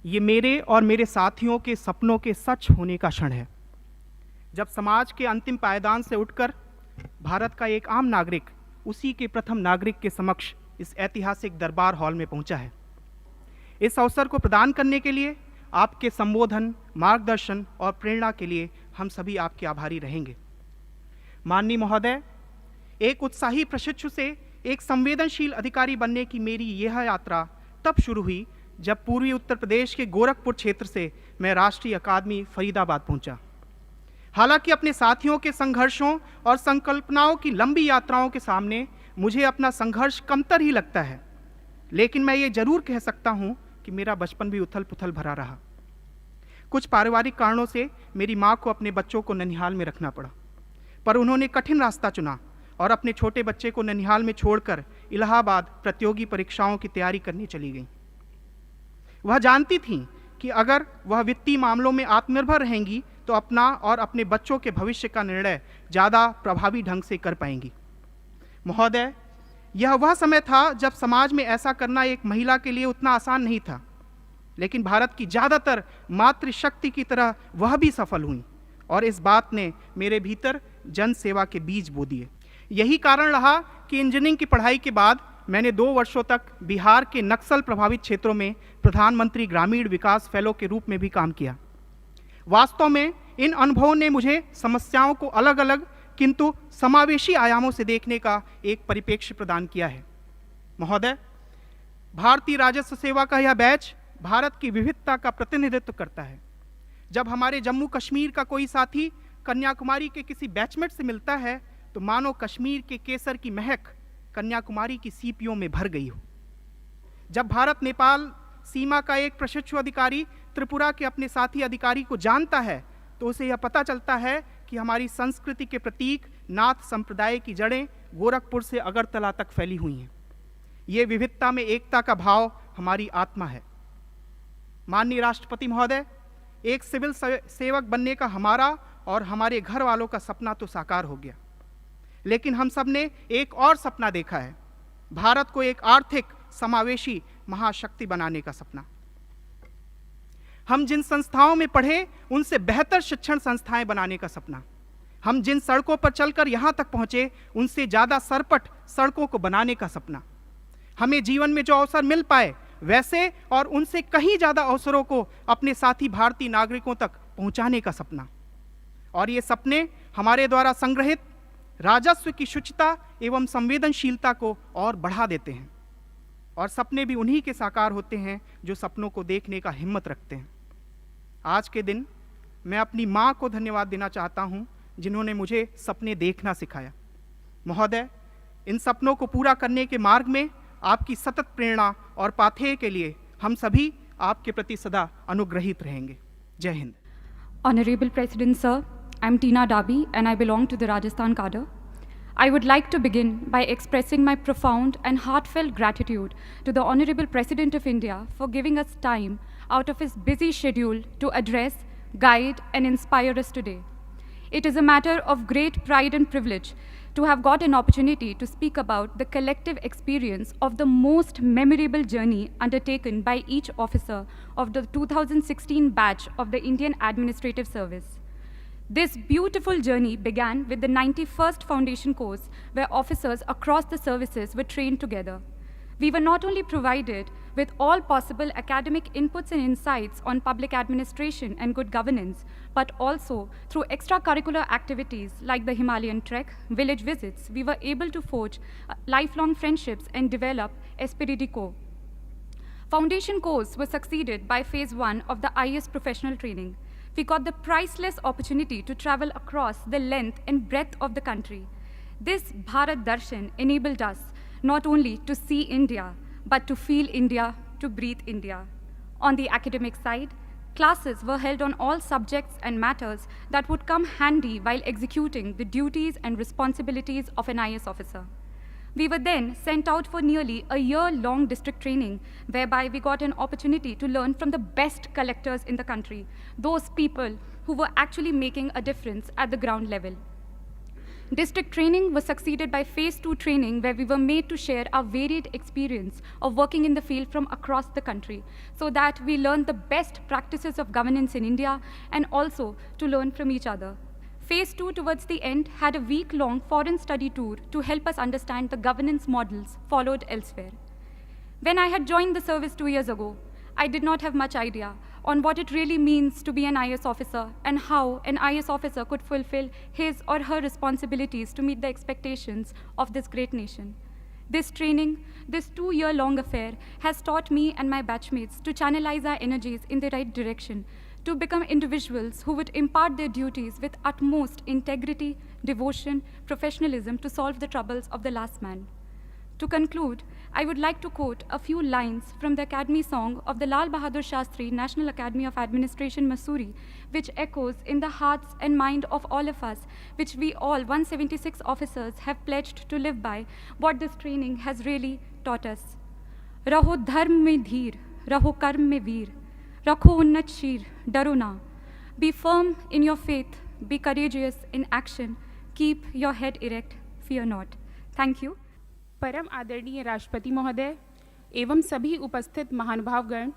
ये मेरे और मेरे साथियों के सपनों के सच होने का क्षण है, जब समाज के अंतिम पायदान से उठकर भारत का एक आम नागरिक उसी के प्रथम नागरिक के समक्ष इस ऐतिहासिक दरबार हॉल में पहुंचा है। इस अवसर को प्रदान करने के लिए आपके संबोधन, मार्गदर्शन और प्रेरणा के लिए हम सभी आपके आभारी रहेंगे। माननीय महोदय, एक उत्साही प्रशिक्षु से एक संवेदनशील अधिकारी बनने की मेरी यह यात्रा तब शुरू हुई जब पूर्वी उत्तर प्रदेश के गोरखपुर क्षेत्र से मैं राष्ट्रीय अकादमी फरीदाबाद पहुंचा। हालांकि अपने साथियों के संघर्षों और संकल्पनाओं की लंबी यात्राओं के सामने मुझे अपना संघर्ष कमतर ही लगता है, लेकिन मैं ये जरूर कह सकता हूं कि मेरा बचपन भी उथल पुथल भरा रहा। कुछ पारिवारिक कारणों से मेरी मां को अपने बच्चों को ननिहाल में रखना पड़ा, पर उन्होंने कठिन रास्ता चुना और अपने छोटे बच्चे को ननिहाल में छोड़कर इलाहाबाद प्रतियोगी परीक्षाओं की तैयारी करने चली गईं। वह जानती थीं कि अगर वह वित्तीय मामलों में आत्मनिर्भर रहेंगी तो अपना और अपने बच्चों के भविष्य का निर्णय ज़्यादा प्रभावी ढंग से कर पाएंगी। महोदय, यह वह समय था जब समाज में ऐसा करना एक महिला के लिए उतना आसान नहीं था, लेकिन भारत की ज़्यादातर मातृशक्ति की तरह वह भी सफल हुई और इस बात ने मेरे भीतर जन सेवा के बीज बो दिए। यही कारण रहा कि इंजीनियरिंग की पढ़ाई के बाद मैंने 2 वर्षों तक बिहार के नक्सल प्रभावित क्षेत्रों में प्रधानमंत्री ग्रामीण विकास फेलो के रूप में भी काम किया। वास्तव में इन अनुभवों ने मुझे समस्याओं को अलग अलग किंतु समावेशी आयामों से देखने का एक परिप्रेक्ष्य प्रदान किया है। महोदय, भारतीय राजस्व सेवा का यह बैच भारत की विविधता का प्रतिनिधित्व करता है। जब हमारे जम्मू कश्मीर का कोई साथी कन्याकुमारी के किसी बैचमेट से मिलता है तो मानो कश्मीर के केसर की महक कन्याकुमारी की सीपियों में भर गई हो। जब भारत नेपाल सीमा का एक प्रशिक्षु अधिकारी त्रिपुरा के अपने साथी अधिकारी को जानता है तो उसे यह पता चलता है कि हमारी संस्कृति के प्रतीक नाथ संप्रदाय की जड़ें गोरखपुर से अगरतला तक फैली हुई हैं। ये विविधता में एकता का भाव हमारी आत्मा है। माननीय राष्ट्रपति महोदय, एक सिविल सेवक बनने का हमारा और हमारे घर वालों का सपना तो साकार हो गया, लेकिन हम सब ने एक और सपना देखा है, भारत को एक आर्थिक समावेशी महाशक्ति बनाने का सपना। हम जिन संस्थाओं में पढ़े उनसे बेहतर शिक्षण संस्थाएं बनाने का सपना। हम जिन सड़कों पर चलकर यहां तक पहुंचे उनसे ज्यादा सरपट सड़कों को बनाने का सपना। हमें जीवन में जो अवसर मिल पाए वैसे और उनसे कहीं ज्यादा अवसरों को अपने साथी भारतीय नागरिकों तक पहुंचाने का सपना। और ये सपने हमारे द्वारा संग्रहित राजस्व की शुचिता एवं संवेदनशीलता को और बढ़ा देते हैं। और सपने भी उन्हीं के साकार होते हैं जो सपनों को देखने का हिम्मत रखते हैं। आज के दिन मैं अपनी माँ को धन्यवाद देना चाहता हूँ जिन्होंने मुझे सपने देखना सिखाया। महोदय, इन सपनों को पूरा करने के मार्ग में आपकी सतत प्रेरणा और पाथेय के लिए हम सभी आपके प्रति सदा अनुग्रहित रहेंगे। जय Hind. Honorable President Sir, I'm Tina Dabi and I belong to the Rajasthan cadre. I would like to begin by expressing my profound and heartfelt gratitude to the Honorable President of India for giving us time out of his busy schedule to address, guide, and inspire us today. It is a matter of great pride and privilege to have got an opportunity to speak about the collective experience of the most memorable journey undertaken by each officer of the 2016 batch of the Indian Administrative Service. This beautiful journey began with the 91st Foundation course, where officers across the services were trained together. We were not only provided with all possible academic inputs and insights on public administration and good governance, but also through extracurricular activities like the Himalayan trek, village visits, we were able to forge lifelong friendships and develop esprit de corps. Foundation course was succeeded by phase 1 of the IAS professional training. We got the priceless opportunity to travel across the length and breadth of the country. This Bharat Darshan enabled us not only to see India, but to feel India, to breathe India. On the academic side, classes were held on all subjects and matters that would come handy while executing the duties and responsibilities of an IAS officer. We were then sent out for nearly a year-long district training, whereby we got an opportunity to learn from the best collectors in the country, those people who were actually making a difference at the ground level. District training was succeeded by phase 2 training, where we were made to share our varied experience of working in the field from across the country, so that we learned the best practices of governance in India and also to learn from each other. Phase 2 towards the end had a week-long foreign study tour to help us understand the governance models followed elsewhere. When I had joined the service 2 years ago, I did not have much idea on what it really means to be an IS officer and how an IS officer could fulfill his or her responsibilities to meet the expectations of this great nation. This training, this 2-year-long affair, has taught me and my batchmates to channelize our energies in the right direction, to become individuals who would impart their duties with utmost integrity, devotion, professionalism to solve the troubles of the last man. To conclude, I would like to quote a few lines from the Academy song of the Lal Bahadur Shastri National Academy of Administration, Mussoorie, which echoes in the hearts and mind of all of us, which we all 176 officers have pledged to live by, what this training has really taught us. Raho dharm mein dheer, raho karm mein veer, rakho unnat sheer, daro na. Be firm in your faith, be courageous in action, keep your head erect, fear not. Thank you. परम आदरणीय राष्ट्रपति महोदय एवं सभी उपस्थित महानुभावगण,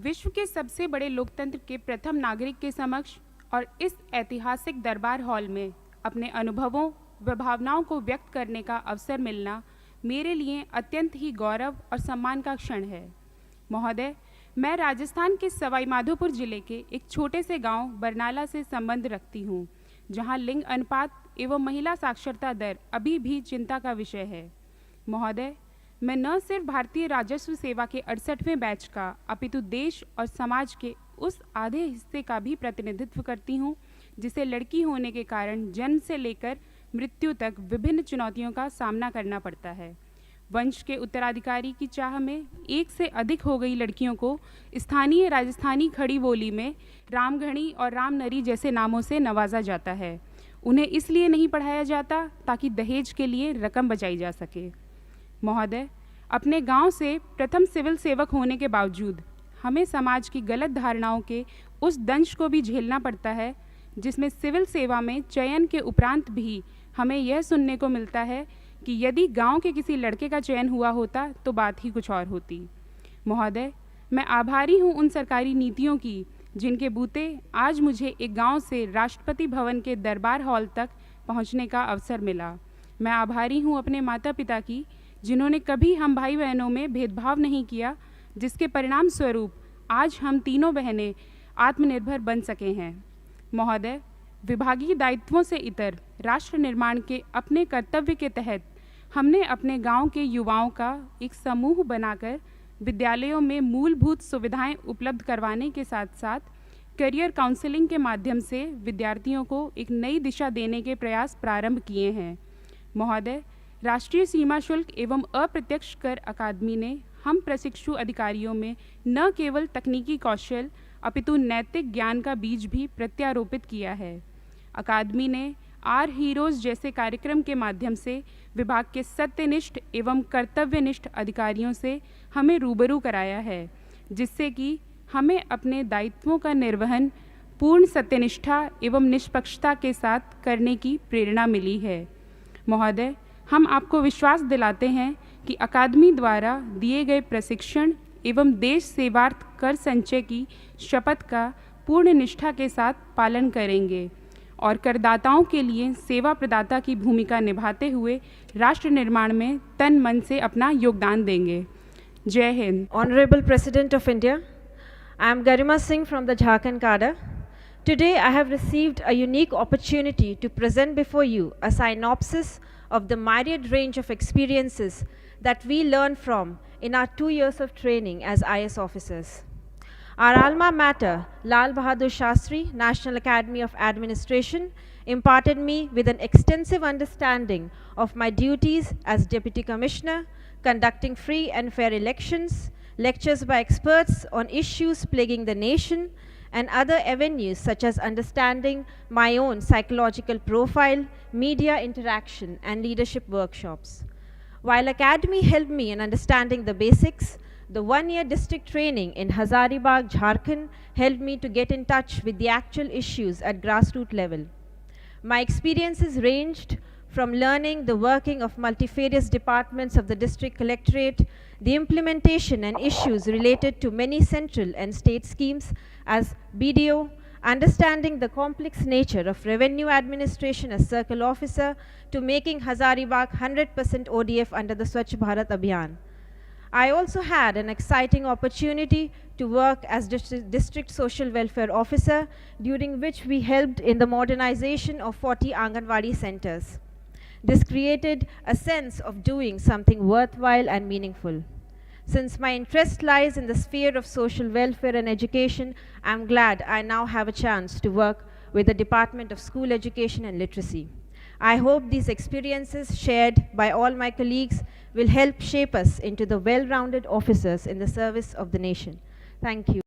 विश्व के सबसे बड़े लोकतंत्र के प्रथम नागरिक के समक्ष और इस ऐतिहासिक दरबार हॉल में अपने अनुभवों व भावनाओं को व्यक्त करने का अवसर मिलना मेरे लिए अत्यंत ही गौरव और सम्मान का क्षण है। महोदय, मैं राजस्थान के सवाई माधोपुर जिले के एक छोटे से गांव बरनाला से संबंध रखती हूं, जहां लिंग अनुपात एवं महिला साक्षरता दर अभी भी चिंता का विषय है। महोदय, मैं न सिर्फ भारतीय राजस्व सेवा के 68वें बैच का अपितु देश और समाज के उस आधे हिस्से का भी प्रतिनिधित्व करती हूं, जिसे लड़की होने के कारण जन्म से लेकर मृत्यु तक विभिन्न चुनौतियों का सामना करना पड़ता है। वंश के उत्तराधिकारी की चाह में एक से अधिक हो गई लड़कियों को स्थानीय राजस्थानी खड़ी बोली में रामघणी और रामनरी जैसे नामों से नवाजा जाता है। उन्हें इसलिए नहीं पढ़ाया जाता ताकि दहेज के लिए रकम बचाई जा सके। महोदय, अपने गांव से प्रथम सिविल सेवक होने के बावजूद हमें समाज की गलत धारणाओं के उस दंश को भी झेलना पड़ता है, जिसमें सिविल सेवा में चयन के उपरांत भी हमें यह सुनने को मिलता है कि यदि गांव के किसी लड़के का चयन हुआ होता तो बात ही कुछ और होती। महोदय, मैं आभारी हूं उन सरकारी नीतियों की जिनके बूते आज मुझे एक गांव से राष्ट्रपति भवन के दरबार हॉल तक पहुंचने का अवसर मिला। मैं आभारी हूं अपने माता पिता की, जिन्होंने कभी हम भाई बहनों में भेदभाव नहीं किया, जिसके परिणाम स्वरूप आज हम तीनों बहनें आत्मनिर्भर बन सके हैं। महोदय, विभागीय दायित्वों से इतर राष्ट्र निर्माण के अपने कर्तव्य के तहत हमने अपने गांव के युवाओं का एक समूह बनाकर विद्यालयों में मूलभूत सुविधाएं उपलब्ध करवाने के साथ साथ करियर काउंसलिंग के माध्यम से विद्यार्थियों को एक नई दिशा देने के प्रयास प्रारंभ किए हैं। महोदय, राष्ट्रीय सीमा शुल्क एवं अप्रत्यक्ष कर अकादमी ने हम प्रशिक्षु अधिकारियों में न केवल तकनीकी कौशल अपितु नैतिक ज्ञान का बीज भी प्रत्यारोपित किया है। अकादमी ने आर हीरोज़ जैसे कार्यक्रम के माध्यम से विभाग के सत्यनिष्ठ एवं कर्तव्यनिष्ठ अधिकारियों से हमें रूबरू कराया है, जिससे कि हमें अपने दायित्वों का निर्वहन पूर्ण सत्यनिष्ठा एवं निष्पक्षता के साथ करने की प्रेरणा मिली है। महोदय, हम आपको विश्वास दिलाते हैं कि अकादमी द्वारा दिए गए प्रशिक्षण एवं देश सेवार्थ कर संचय की शपथ का पूर्ण निष्ठा के साथ पालन करेंगे और करदाताओं के लिए सेवा प्रदाता की भूमिका निभाते हुए राष्ट्र निर्माण में तन मन से अपना योगदान देंगे। जय Hind. Honorable President of India, I am Garima Singh from the Jharkhand cadre. Today I have received a unique opportunity to present before you a synopsis of the myriad range of experiences that we learned from in our 2 years of training as IS officers. Our alma mater, Lal Bahadur Shastri National Academy of Administration, imparted me with an extensive understanding of my duties as Deputy Commissioner, conducting free and fair elections, lectures by experts on issues plaguing the nation, and other avenues such as understanding my own psychological profile, media interaction, and leadership workshops. While Academy helped me in understanding the basics, the 1-year district training in Hazaribagh, Jharkhand helped me to get in touch with the actual issues at grassroots level. My experiences ranged from learning the working of multifarious departments of the district collectorate, the implementation and issues related to many central and state schemes as BDO, understanding the complex nature of revenue administration as circle officer, to making Hazaribagh 100% ODF under the Swachh Bharat Abhiyan. I also had an exciting opportunity to work as district social welfare officer, during which we helped in the modernization of 40 Anganwadi centers. This created a sense of doing something worthwhile and meaningful. Since my interest lies in the sphere of social welfare and education, I am glad I now have a chance to work with the Department of School Education and Literacy. I hope these experiences shared by all my colleagues will help shape us into the well-rounded officers in the service of the nation. Thank you.